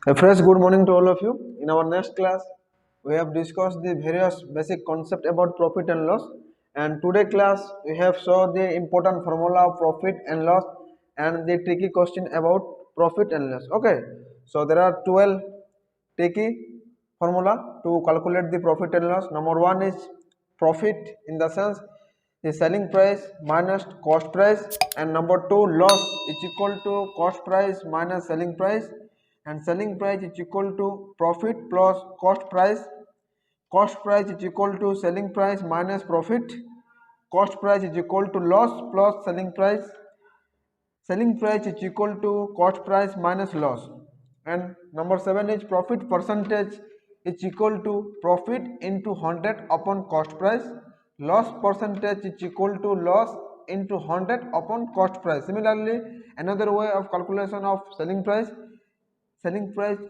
A fresh good morning to all of you. In our next class, we have discussed the various basic concept about profit and loss. And today class, we have saw the important formula of profit and loss and the tricky question about profit and loss. Okay, so there are 12 tricky formula to calculate the profit and loss. Number one is profit in the sense the selling price minus cost price, and number two loss is equal to cost price minus selling price, and selling price is equal to profit plus cost price is equal to selling price minus profit, cost price is equal to loss plus selling price is equal to cost price minus loss. And number 7 is profit percentage is equal to profit into 100 upon cost price, loss percentage is equal to loss into 100 upon cost price. Similarly, another way of calculation of selling price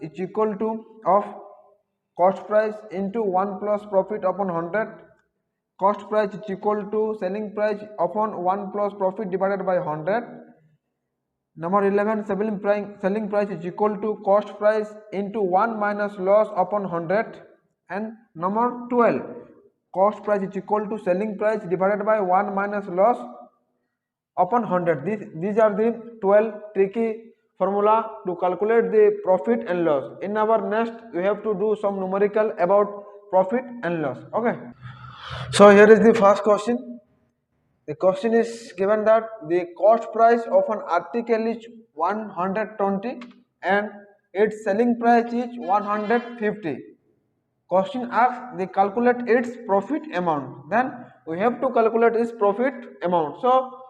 is equal to of cost price into 1 plus profit upon 100, cost price is equal to selling price upon 1 plus profit divided by 100. Number 11, selling price is equal to cost price into 1 minus loss upon 100. And number 12, cost price is equal to selling price divided by 1 minus loss upon 100. These are the 12 tricky formula to calculate the profit and loss. In our next, we have to do some numerical about profit and loss. Okay. So here is the first question. The question is given that the cost price of an article is 120 and its selling price is 150. Question asks the calculate its profit amount. Then we have to calculate its profit amount. So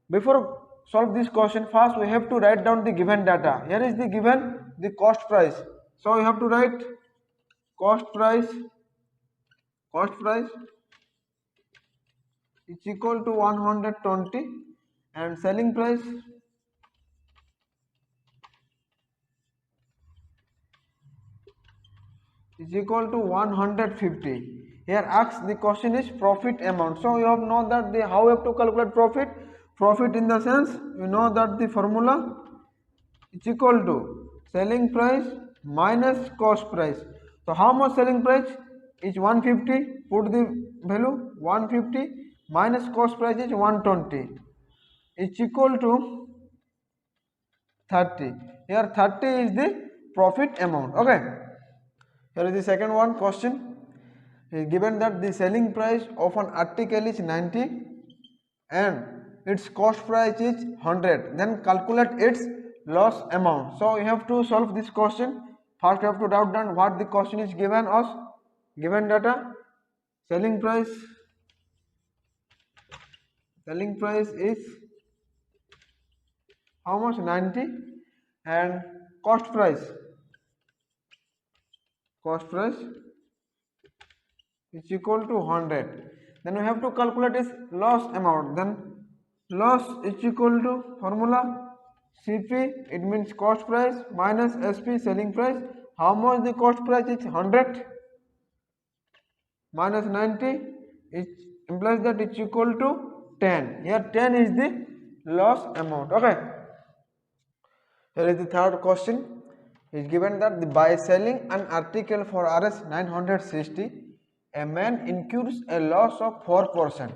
before solve this question, first we have to write down the given data. Here is the given the cost price. So we have to write cost price is equal to 120 and selling price is equal to 150. Here asks the question is profit amount. So you have know that the how we have to calculate profit in the sense you know that the formula is equal to selling price minus cost price. So how much selling price is 150, put the value 150 minus cost price is 120 is equal to 30. Here 30 is the profit amount. Okay, here is the second one question. Given that the selling price of an article is 90 and its cost price is 100, then calculate its loss amount. So you have to solve this question. First you have to write down what the question is given us. Given data, selling price is how much, 90, and cost price is equal to 100. Then we have to calculate its loss amount. Then loss is equal to formula CP, it means cost price minus SP, selling price. How much the cost price is 100 minus 90, it implies that it's equal to 10. Here 10 is the loss amount. Okay, here is the third question. Is given that by selling an article for Rs 960, a man incurs a loss of 4%.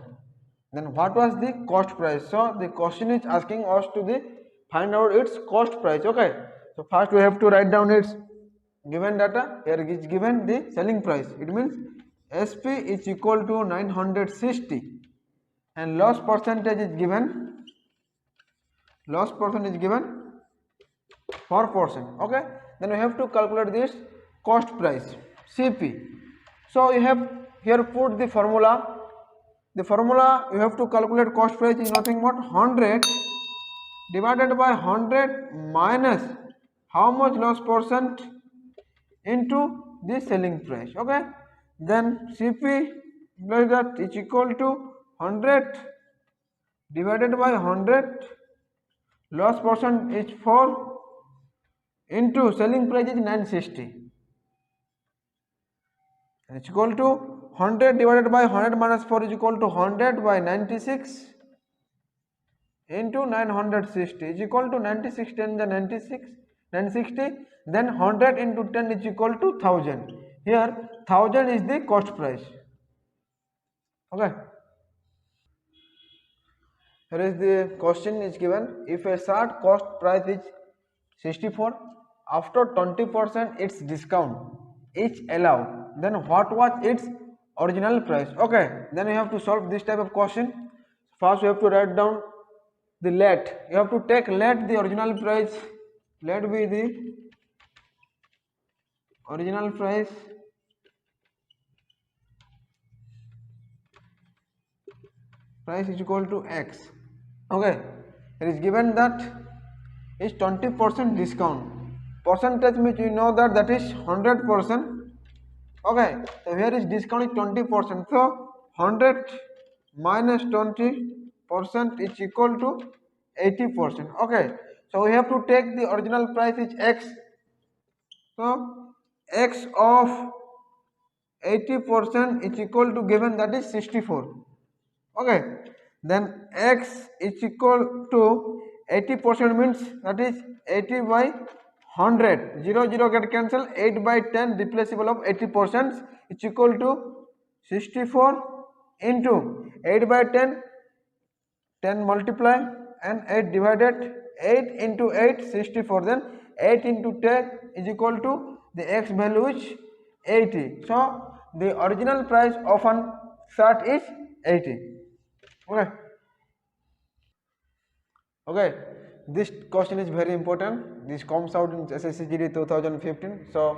Then what was the cost price? So the question is asking us to find out its cost price. Okay, so first we have to write down its given data. Here is given the selling price. It means SP is equal to 960 and loss percentage is given. 4%. Okay, then we have to calculate this cost price CP. So you have here put the formula. The formula you have to calculate cost price is nothing but 100 divided by 100 minus how much loss percent into the selling price. Okay, then CP like that is equal to 100 divided by 100, loss percent is 4 into selling price is 960. It's equal to 100 divided by 100 minus 4 is equal to 100 by 96 into 960 is equal to 96 10 the 96 960, then 100 into 10 is equal to 1000. Here 1000 is the cost price. Okay, here is the question is given. If a shirt cost price is 64, after 20% its discount is allowed, then what was its original price? Okay, then you have to solve this type of question. First you have to write down the let. You have to take let the original price. Let be the original price is equal to x. Okay, it is given that is 20% discount. Percentage means you know that is 100%. Okay, so here is discount is 20%. So 100 minus 20% is equal to 80%. Okay, so we have to take the original price is x. So x of 80% is equal to given that is 64. Okay, then x is equal to 80% means that is 80 by 100. 0 get cancelled. 8 by 10 replaceable of 80% is equal to 64 into 8 by 10, 10 multiply and 8 divided. 8 into 8 64, then 8 into 10 is equal to the x value is 80. So the original price of an shirt is 80. Okay. Okay, this question is very important. This comes out in SSC GD 2015. So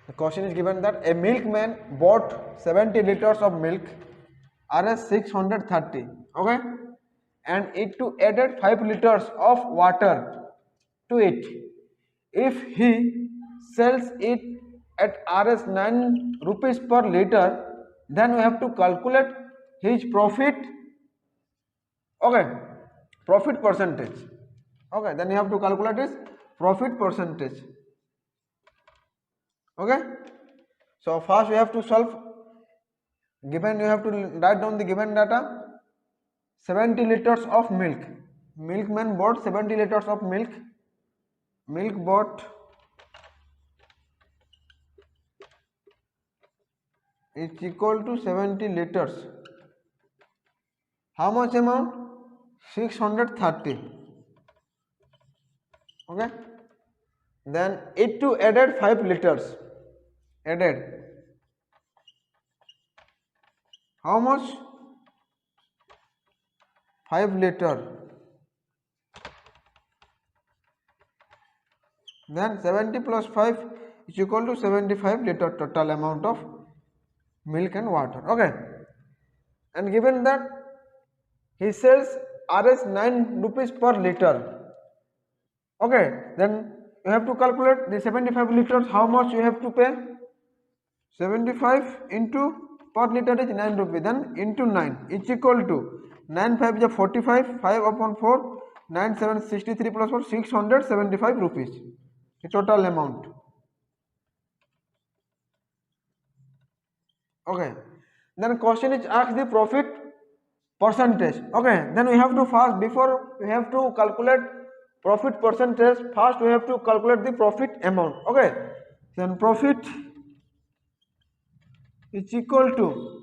the question is given that a milkman bought 70 liters of milk Rs 630. Okay, and it to added 5 liters of water to it. If he sells it at Rs 9 rupees per liter, then we have to calculate his profit. Okay, profit percentage. Okay, then you have to calculate his profit percentage. Okay, so first we have to solve given, you have to write down the given data. 70 liters of milk, milkman bought 70 liters of milk, milk bought is equal to 70 liters. How much amount? 630. Okay, then it to added 5 liters, added how much? 5 liter. Then 70 plus 5 is equal to 75 liter total amount of milk and water. Okay, and given that he sells Rs 9 rupees per liter. Okay, then you have to calculate the 75 liters, how much you have to pay. 75 into per liter is 9 rupees, then into 9 is equal to 9 5 is 45, 5 upon 4, 9 7 63 plus 4 675 rupees, the total amount. Okay, then question is ask the profit percentage. Okay, then we have to first, before we have to calculate profit percentage, first we have to calculate the profit amount. Okay, then profit is equal to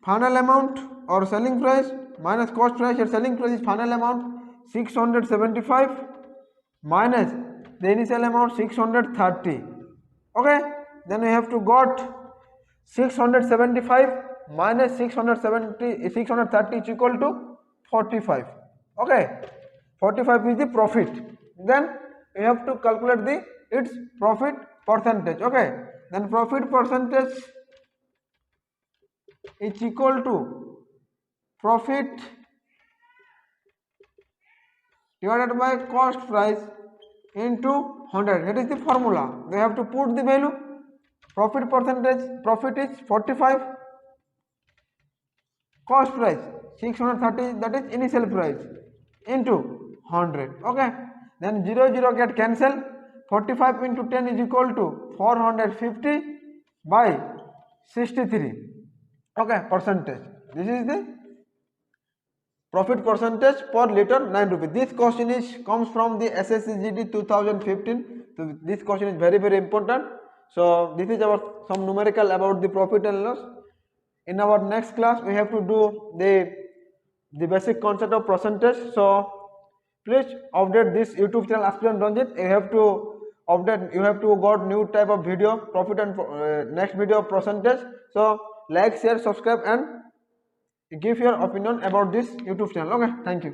final amount or selling price minus cost price. Your selling price is final amount 675 minus the initial amount 630. Okay, then we have to got 675 minus 630 is equal to 45. Okay, 45 is the profit. Then we have to calculate the its profit percentage. Okay, then profit percentage is equal to profit divided by cost price into 100. That is the formula. They have to put the value. Profit percentage, profit is 45, cost price 630, that is initial price, into 100. Okay, then 0 get cancelled. 45 into 10 is equal to 450 by 63. Okay, percentage. This is the profit percentage per liter 9 rupees. This question is comes from the SSCGD 2015. So this question is very important. So this is our some numerical about the profit and loss. In our next class we have to do the basic concept of percentage. So please update this YouTube channel Aspirant Ranjit. You have to update, you have to got new type of video profit and next video percentage. So like, share, subscribe and give your opinion about this YouTube channel. Okay, thank you.